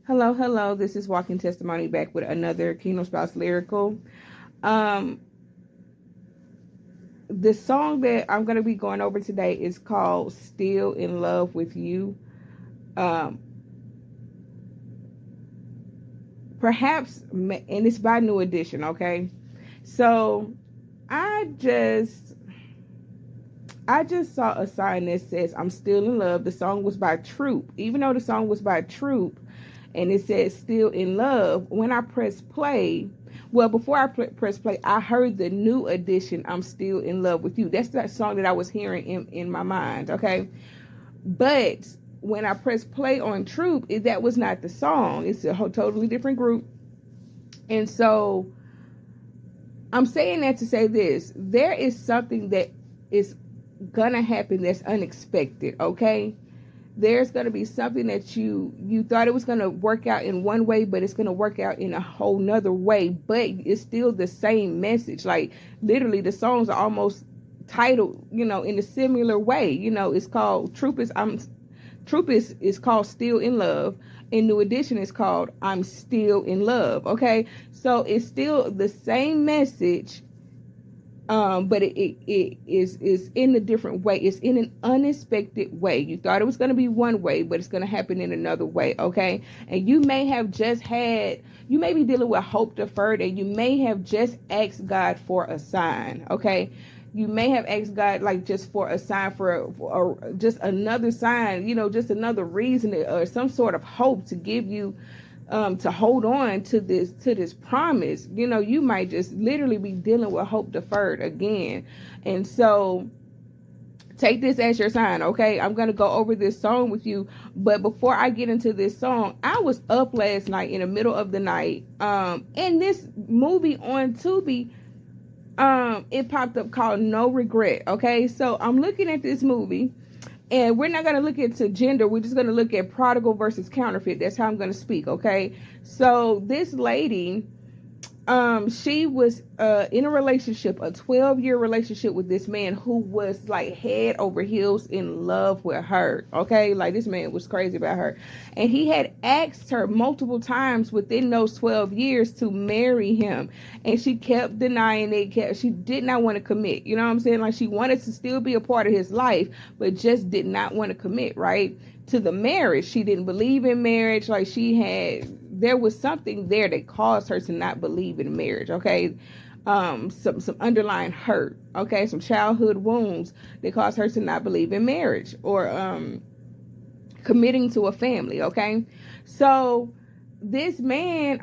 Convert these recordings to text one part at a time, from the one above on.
Hello, hello. This is Walking Testimony back with another Kingdom Spouse Lyrical. Um, the song that I'm going to be going over today is called Still in Love with You. Um, and it's by New Edition, okay? So I just I just saw a sign that says I'm still in love. The song was by Troop. Even though the song was by Troop and it said still in love, when I pressed play, well, before I press play, I heard the New Edition, I'm Still in Love with You. That's that song that I was hearing in my mind, okay? But when I pressed play on Troop, that was not the song. It's a whole totally different group. And so I'm saying that to say this. There is something that is gonna happen that's unexpected, okay? There's gonna be something that you thought it was gonna work out in one way, but it's gonna work out in a whole nother way, but it's still the same message. Like literally the songs are almost titled, in a similar way. It's called Troop is called Still in Love, and New Edition is called I'm Still in Love, okay? So it's still the same message, but it is in a different way. It's in an unexpected way. You thought it was going to be one way, but it's going to happen in another way, okay? And you may be dealing with hope deferred, and you may have just asked God for a sign, okay? You may have asked God like just for a sign, for just another sign, just another reason or some sort of hope to give you, to hold on to this promise. You might just literally be dealing with hope deferred again. And so take this as your sign, okay? I'm going to go over this song with you. But before I get into this song, I was up last night in the middle of the night. And this movie on Tubi, it popped up called No Regret, okay? So I'm looking at this movie, and we're not going to look into gender. We're just going to look at prodigal versus counterfeit. That's how I'm going to speak, okay? So this lady, she was in a relationship, a 12-year relationship with this man who was like head over heels in love with her, okay? Like this man was crazy about her. And he had asked her multiple times within those 12 years to marry him. And she kept denying it. She did not want to commit. You know what I'm saying? Like she wanted to still be a part of his life, but just did not want to commit, right? To the marriage. She didn't believe in marriage. Like there was something there that caused her to not believe in marriage, okay? Some underlying hurt, okay? Some childhood wounds that caused her to not believe in marriage or committing to a family, okay? So this man,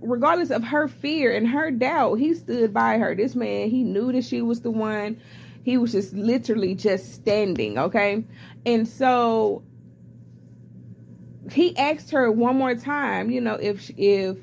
regardless of her fear and her doubt, he stood by her. This man, he knew that she was the one. He was just literally just standing, okay? And so he asked her one more time, if she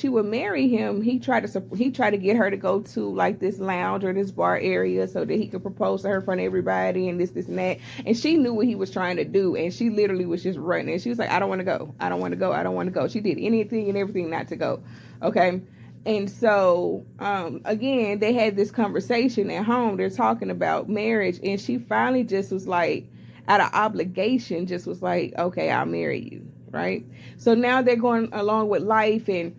would marry him. He tried to get her to go to like this lounge or this bar area so that he could propose to her in front of everybody and this and that. And she knew what he was trying to do, and she literally was just running. She was like, I don't want to go. I don't want to go. I don't want to go. She did anything and everything not to go. Okay. And so, again, they had this conversation at home. They're talking about marriage, and she finally just was like, out of obligation, just was like, okay, I'll marry you, right? So now they're going along with life, and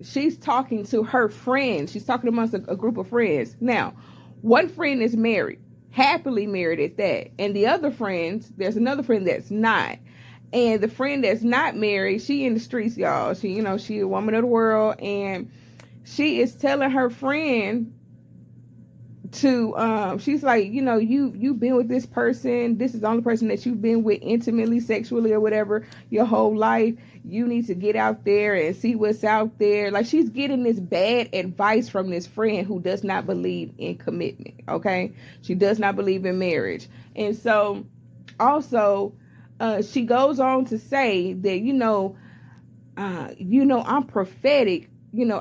she's talking to her friends. She's talking amongst a group of friends. Now, one friend is married, happily married at that, and the other friends, there's another friend that's not. And the friend that's not married, she in the streets, y'all. She a woman of the world, and she is telling her friend to, she's like, you've been with this person. This is the only person that you've been with intimately, sexually, or whatever your whole life. You need to get out there and see what's out there. Like she's getting this bad advice from this friend who does not believe in commitment. Okay, she does not believe in marriage, and so also. She goes on to say that, I'm prophetic,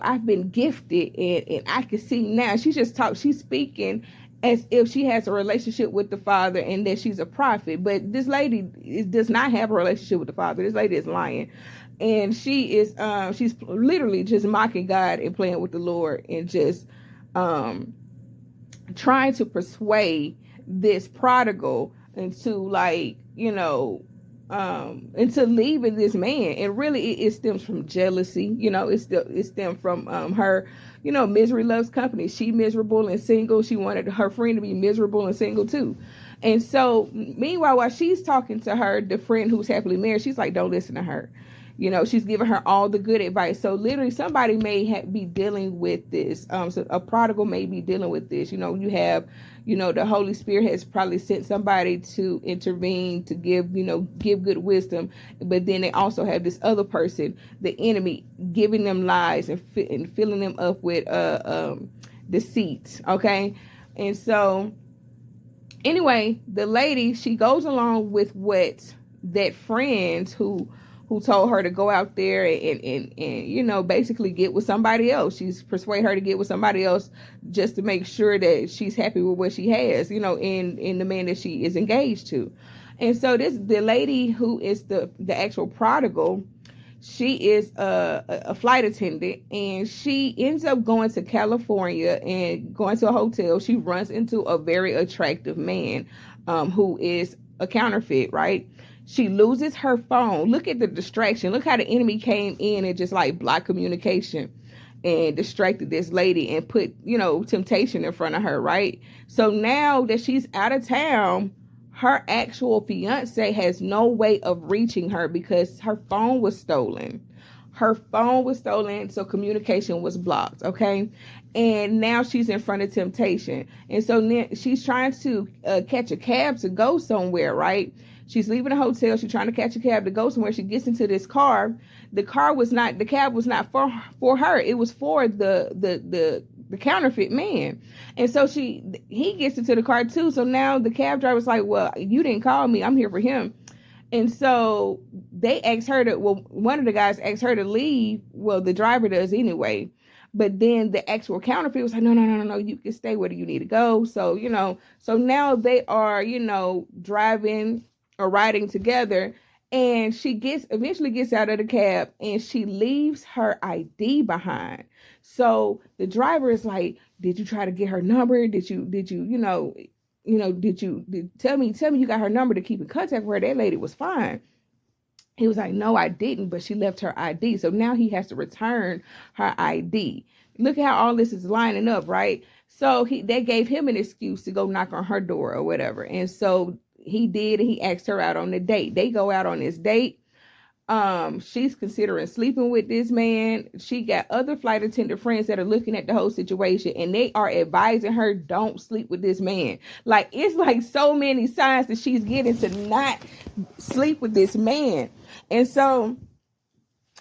I've been gifted and I can see now. She's speaking as if she has a relationship with the Father and that she's a prophet. But this lady does not have a relationship with the Father. This lady is lying. And she's literally just mocking God and playing with the Lord and just trying to persuade this prodigal into, like, into leaving this man. And really it stems from jealousy. It stems from her, misery loves company. She miserable and single. She wanted her friend to be miserable and single too. And so meanwhile, while she's talking to her, the friend who's happily married, she's like, don't listen to her. She's giving her all the good advice. So literally somebody may be dealing with this. So a prodigal may be dealing with this. You have, the Holy Spirit has probably sent somebody to intervene, to give good wisdom. But then they also have this other person, the enemy, giving them lies and filling them up with deceit. Okay. And so anyway, the lady, she goes along with what that friend who told her to go out there and basically get with somebody else. She's persuaded her to get with somebody else just to make sure that she's happy with what she has, in the man that she is engaged to. And so the lady who is the actual prodigal, she is a flight attendant, and she ends up going to California and going to a hotel. She runs into a very attractive man who is a counterfeit, right? She loses her phone. Look at the distraction. Look how the enemy came in and just like blocked communication and distracted this lady and put, temptation in front of her, right? So now that she's out of town, her actual fiance has no way of reaching her because her phone was stolen. Her phone was stolen, so communication was blocked, okay? And now she's in front of temptation. And so she's trying to catch a cab to go somewhere, right? She's leaving a hotel. She's trying to catch a cab to go somewhere. She gets into this car. The cab was not for her. It was for the counterfeit man. And so he gets into the car too. So now the cab driver's like, well, you didn't call me. I'm here for him. And so they asked her one of the guys asked her to leave. Well, the driver does anyway. But then the actual counterfeit was like, no, you can stay. Where do you need to go? So, so now they are, driving or riding together, and she eventually gets out of the cab and she leaves her ID behind. So the driver is like, did you try to get her number? Did you tell me you got her number to keep in contact with her? That lady was fine. He was like, no, I didn't, but she left her ID. So now he has to return her ID. Look at how all this is lining up, right? So they gave him an excuse to go knock on her door or whatever. And so he did, and he asked her out on the date. They go out on this date. She's considering sleeping with this man. She got other flight attendant friends that are looking at the whole situation, and they are advising her, don't sleep with this man. Like, it's like so many signs that she's getting to not sleep with this man. And so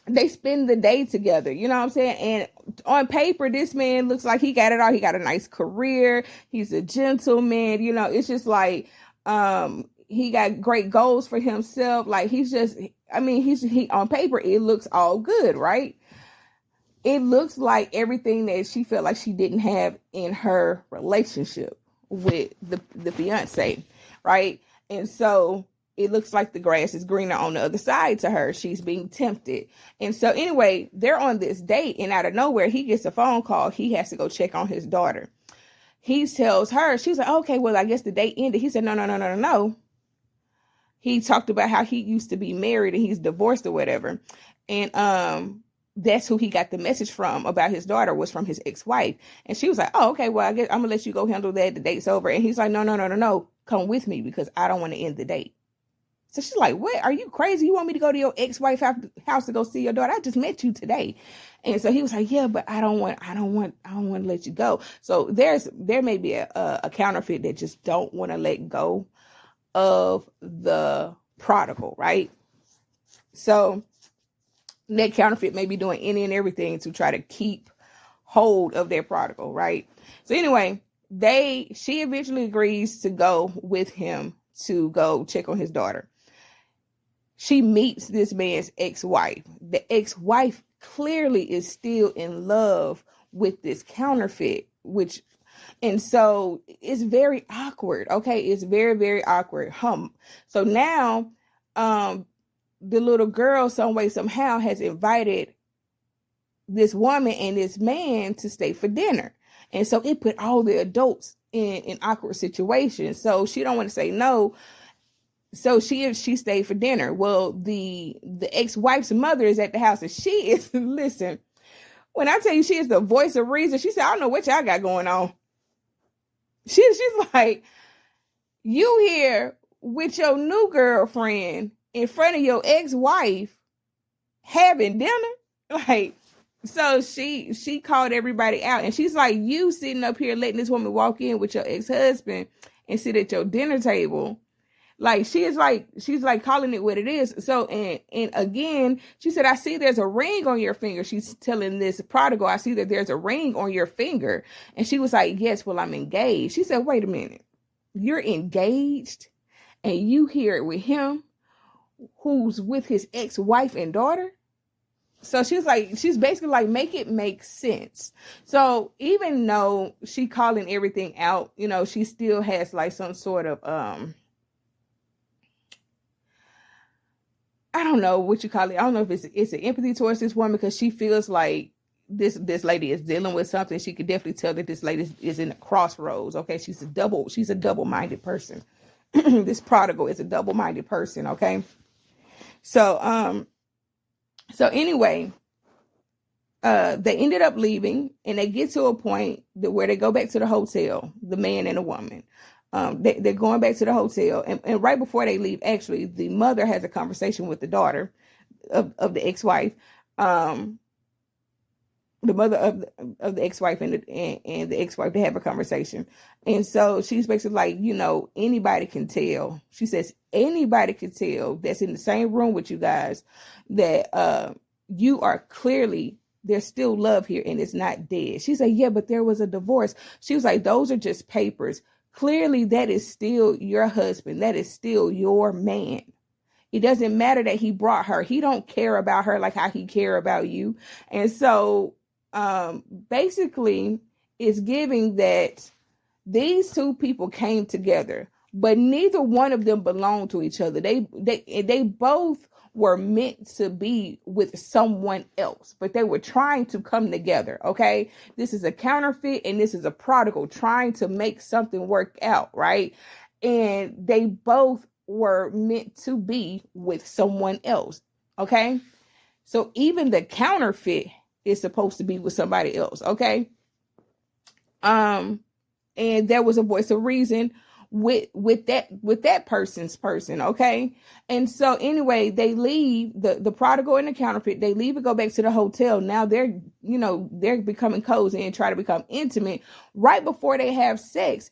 they spend the day together, you know what I'm saying? And on paper, this man looks like he got it all. He got a nice career. He's a gentleman. It's just like, he got great goals for himself. Like, he on paper, it looks all good, right? It looks like everything that she felt like she didn't have in her relationship with the fiance, right? And so it looks like the grass is greener on the other side to her. She's being tempted. And so anyway, they're on this date, and out of nowhere, he gets a phone call. He has to go check on his daughter. He tells her, she's like, okay, well, I guess the date ended. He said, no. He talked about how he used to be married and he's divorced or whatever. And that's who he got the message from about his daughter, was from his ex-wife. And she was like, oh, okay, well, I guess I'm gonna let you go handle that. The date's over. And he's like, no. Come with me because I don't want to end the date. So she's like, what? Are you crazy? You want me to go to your ex-wife's house to go see your daughter? I just met you today. And so he was like, yeah, but I don't want to let you go. So there may be a counterfeit that just don't want to let go of the prodigal, right? So that counterfeit may be doing any and everything to try to keep hold of their prodigal, right? So anyway, she eventually agrees to go with him to go check on his daughter. She meets this man's ex-wife. The ex-wife clearly is still in love with this counterfeit, and so it's very awkward. Okay. It's very, very awkward. So now, the little girl, some way, somehow has invited this woman and this man to stay for dinner. And so it put all the adults in awkward situations. So she don't want to say no. So she stayed for dinner. Well, the ex-wife's mother is at the house, and she is listen. When I tell you she is the voice of reason, she said, I don't know what y'all got going on. She's like, you here with your new girlfriend in front of your ex-wife having dinner? Like, so she called everybody out, and she's like, you sitting up here letting this woman walk in with your ex-husband and sit at your dinner table. Like, she's like calling it what it is. So, and again, she said, I see there's a ring on your finger. She's telling this prodigal, I see that there's a ring on your finger. And she was like, yes, well, I'm engaged. She said, wait a minute, you're engaged and you here with him who's with his ex-wife and daughter? So she's basically like, make it make sense. So even though she calling everything out, she still has like some sort of, I don't know what you call it. I don't know if it's an empathy towards this woman, because she feels like this lady is dealing with something. She could definitely tell that this lady is in a crossroads. Okay. She's a double-minded person. This prodigal is a double-minded person. Okay. So anyway, they ended up leaving, and they get to a point where they go back to the hotel, the man and the woman. They're going back to the hotel, and right before they leave, actually, the mother has a conversation with the daughter of the ex-wife, the mother of the ex-wife and the ex-wife. They have a conversation, and so she's basically like, anybody can tell. She says anybody can tell that's in the same room with you guys that you are clearly. There's still love here, and it's not dead. She said, yeah, but there was a divorce. She was like, those are just papers. Clearly, that is still your husband. That is still your man. It doesn't matter that he brought her. He don't care about her like how he care about you. And so basically, it's giving that these two people came together, but neither one of them belonged to each other. They both were meant to be with someone else, but they were trying to come together. Okay. This is a counterfeit, and this is a prodigal trying to make something work out. Right. And they both were meant to be with someone else. Okay. So even the counterfeit is supposed to be with somebody else. Okay. And there was a voice of reason with that person's person. Okay. And so anyway, they leave the prodigal and the counterfeit. They leave and go back to the hotel. Now they're becoming cozy and try to become intimate. Right before they have sex,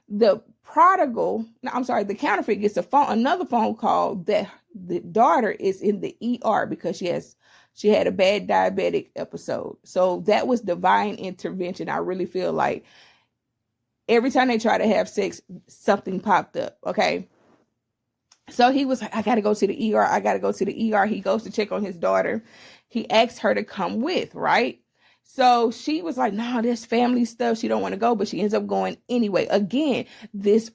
the counterfeit gets another phone call that the daughter is in the ER because she had a bad diabetic episode. So that was divine intervention. I really feel like every time they try to have sex, something popped up. Okay. So he was like, I got to go to the ER. I got to go to the ER. He goes to check on his daughter. He asked her to come with, right? So she was like, no, there's family stuff. She don't want to go, but she ends up going anyway. Again, this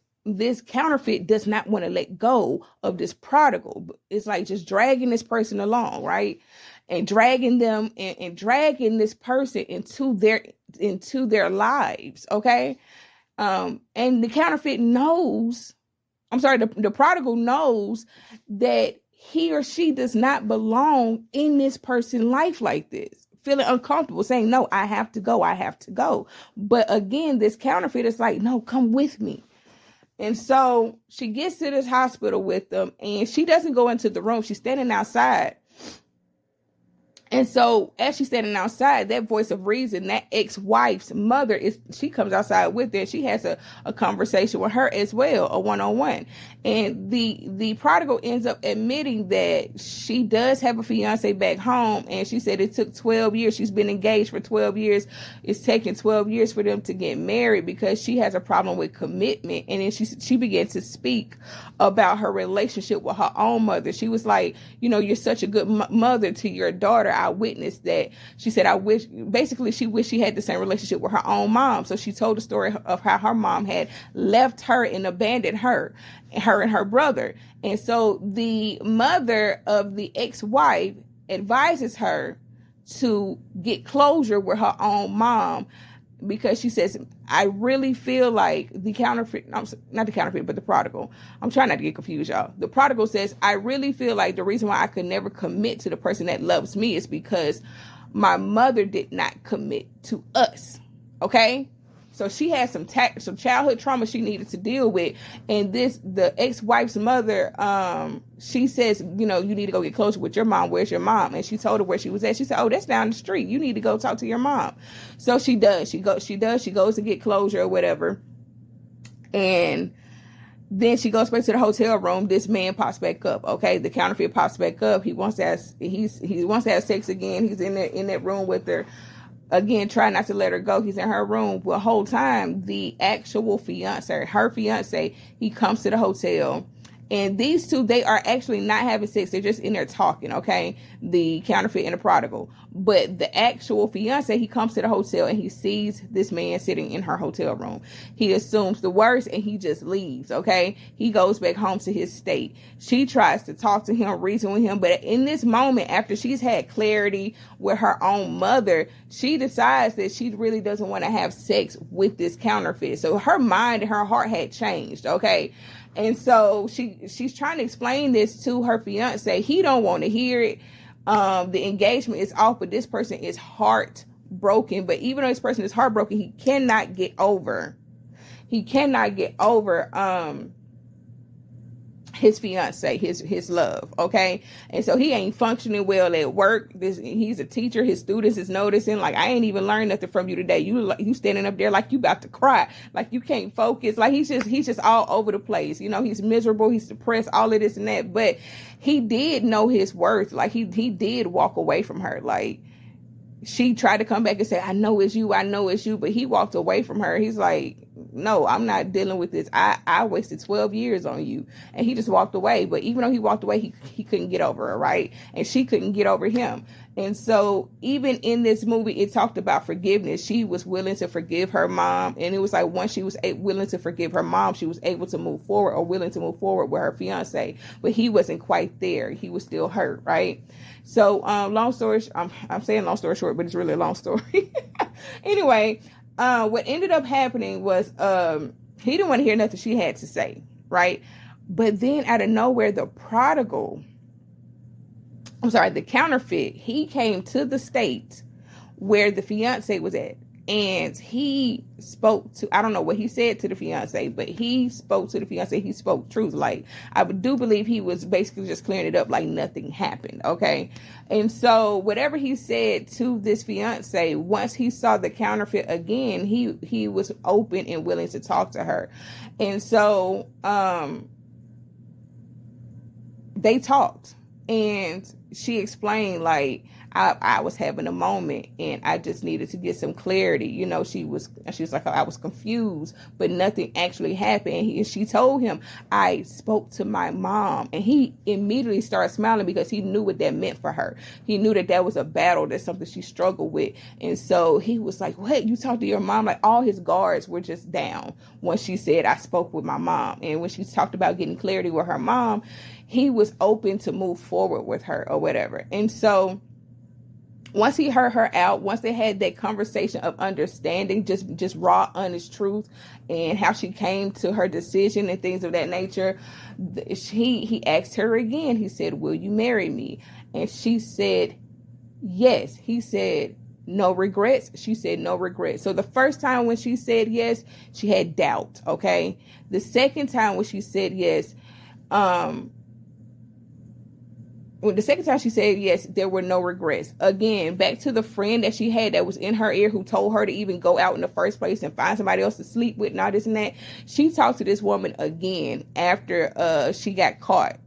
counterfeit does not want to let go of this prodigal. It's like just dragging this person along, right? And dragging them and dragging this person into their lives. Okay. And the counterfeit knows, the prodigal knows that he or she does not belong in this person's life like this, feeling uncomfortable, saying, no, I have to go. But again, this counterfeit is like, no, come with me. And so she gets to this hospital with them, and she doesn't go into the room. She's standing outside. And so as she's standing outside, that voice of reason, that ex-wife's mother, she comes outside with her. She has a conversation with her as well, a one-on-one. And the prodigal ends up admitting that she does have a fiance back home. And she said it took 12 years. She's been engaged for 12 years. It's taken 12 years for them to get married because she has a problem with commitment. And then she began to speak about her relationship with her own mother. She was like, you're such a good mother to your daughter. I witnessed that. She said, she wished she had the same relationship with her own mom. So she told the story of how her mom had left her and abandoned her and her brother. And so the mother of the ex-wife advises her to get closure with her own mom because she says, I really feel like the counterfeit, not the counterfeit, but the prodigal. I'm trying not to get confused, y'all. The prodigal says, I really feel like the reason why I could never commit to the person that loves me is because my mother did not commit to us. Okay? So she had some childhood trauma she needed to deal with. And the ex-wife's mother, she says, you need to go get closer with your mom. Where's your mom? And she told her where she was at. She said, oh, that's down the street. You need to go talk to your mom. So she does. She goes to get closure or whatever. And then she goes back to the hotel room. This man pops back up. Okay, the counterfeit pops back up. He wants to have sex again. He's in that room with her. Again, try not to let her go. He's in her room. The whole time, the actual her fiance, he comes to the hotel. And these two, they are actually not having sex. They're just in there talking, okay? The counterfeit and the prodigal. But the actual fiance, he comes to the hotel and he sees this man sitting in her hotel room. He assumes the worst and he just leaves, okay? He goes back home to his state. She tries to talk to him, reason with him. But in this moment, after she's had clarity with her own mother, she decides that she really doesn't want to have sex with this counterfeit. So her mind and her heart had changed, okay? And so she's trying to explain this to her fiance. He don't want to hear it. The engagement is off, but this person is heartbroken. But even though this person is heartbroken, he cannot get over his fiance, his love, okay? And so he ain't functioning well at work. He's a teacher. His students is noticing, like, I ain't even learned nothing from you today. You standing up there like you about to cry, like you can't focus. Like he's just all over the place. He's miserable. He's depressed. All of this and that. But he did know his worth. Like he did walk away from her. Like she tried to come back and say, I know it's you. But he walked away from her. He's like, no, I'm not dealing with this. I wasted 12 years on you. And he just walked away. But even though he walked away, he couldn't get over her, right? And she couldn't get over him. And so even in this movie, it talked about forgiveness. She was willing to forgive her mom. And it was like once she was willing to forgive her mom, she was able to move forward or willing to move forward with her fiance. But he wasn't quite there. He was still hurt, right? So long story, I'm saying long story short, but it's really a long story. Anyway, what ended up happening was he didn't want to hear nothing she had to say, right? But then out of nowhere, the counterfeit, he came to the state where the fiance was at. And he spoke to, I don't know what he said to the fiance, but he spoke to the fiance. He spoke truth. Like, I do believe he was basically just clearing it up like nothing happened. Okay. And so whatever he said to this fiance, once he saw the counterfeit again, he was open and willing to talk to her. And so, they talked and she explained, like, I was having a moment and I just needed to get some clarity. She was like, I was confused, but nothing actually happened. And she told him, I spoke to my mom, and he immediately started smiling because he knew what that meant for her. He knew that was a battle. That's something she struggled with. And so he was like, what, you talked to your mom? Like all his guards were just down when she said, I spoke with my mom. And when she talked about getting clarity with her mom, he was open to move forward with her or whatever. And so once he heard her out, once they had that conversation of understanding, just raw, honest truth and how she came to her decision and things of that nature, he asked her again. He said, will you marry me? And she said, yes. He said, no regrets? She said, no regrets. So the first time when she said yes, she had doubt, okay? The second time when she said yes, the second time she said yes, there were no regrets. Again, back to the friend that she had that was in her ear who told her to even go out in the first place and find somebody else to sleep with and all this and that. She talked to this woman again after she got caught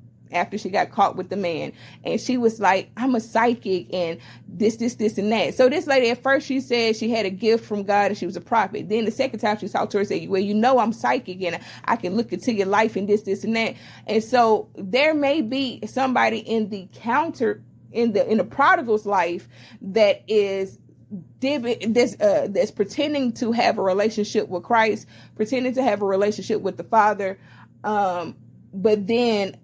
with the man. And she was like, I'm a psychic and this and that. So this lady, at first she said she had a gift from God and she was a prophet. Then the second time she talked to her, said, well, I'm psychic and I can look into your life and this and that. And so there may be somebody in the in the prodigal's life that is that's pretending to have a relationship with Christ, pretending to have a relationship with the Father. But then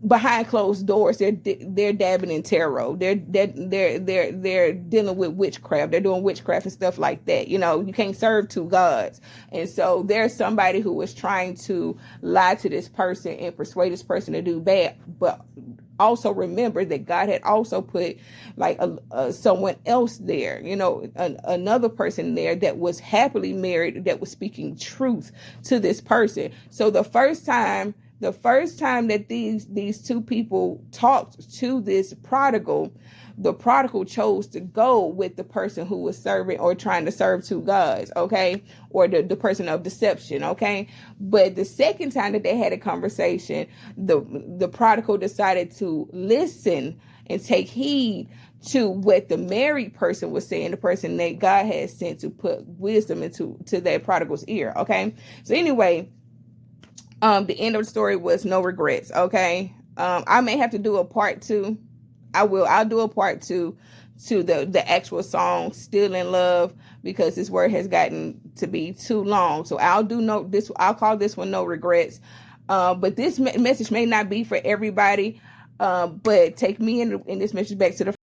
behind closed doors, they're dabbing in tarot. They're dealing with witchcraft. They're doing witchcraft and stuff like that. You know, you can't serve two gods. And so there's somebody who was trying to lie to this person and persuade this person to do bad. But also remember that God had also put like someone else there, you know, another person there that was happily married, that was speaking truth to this person. So the first time that these two people talked to this prodigal, the prodigal chose to go with the person who was serving or trying to serve two gods, okay? Or the person of deception, okay? But the second time that they had a conversation, the prodigal decided to listen and take heed to what the married person was saying, the person that God had sent to put wisdom into that prodigal's ear, okay? So anyway, the end of the story was no regrets, okay? I may have to do a part 2. I'll do a part 2 to the actual song Still in Love, because this word has gotten to be too long. So I'll call this one No Regrets. But this message may not be for everybody. But take me in this message back to the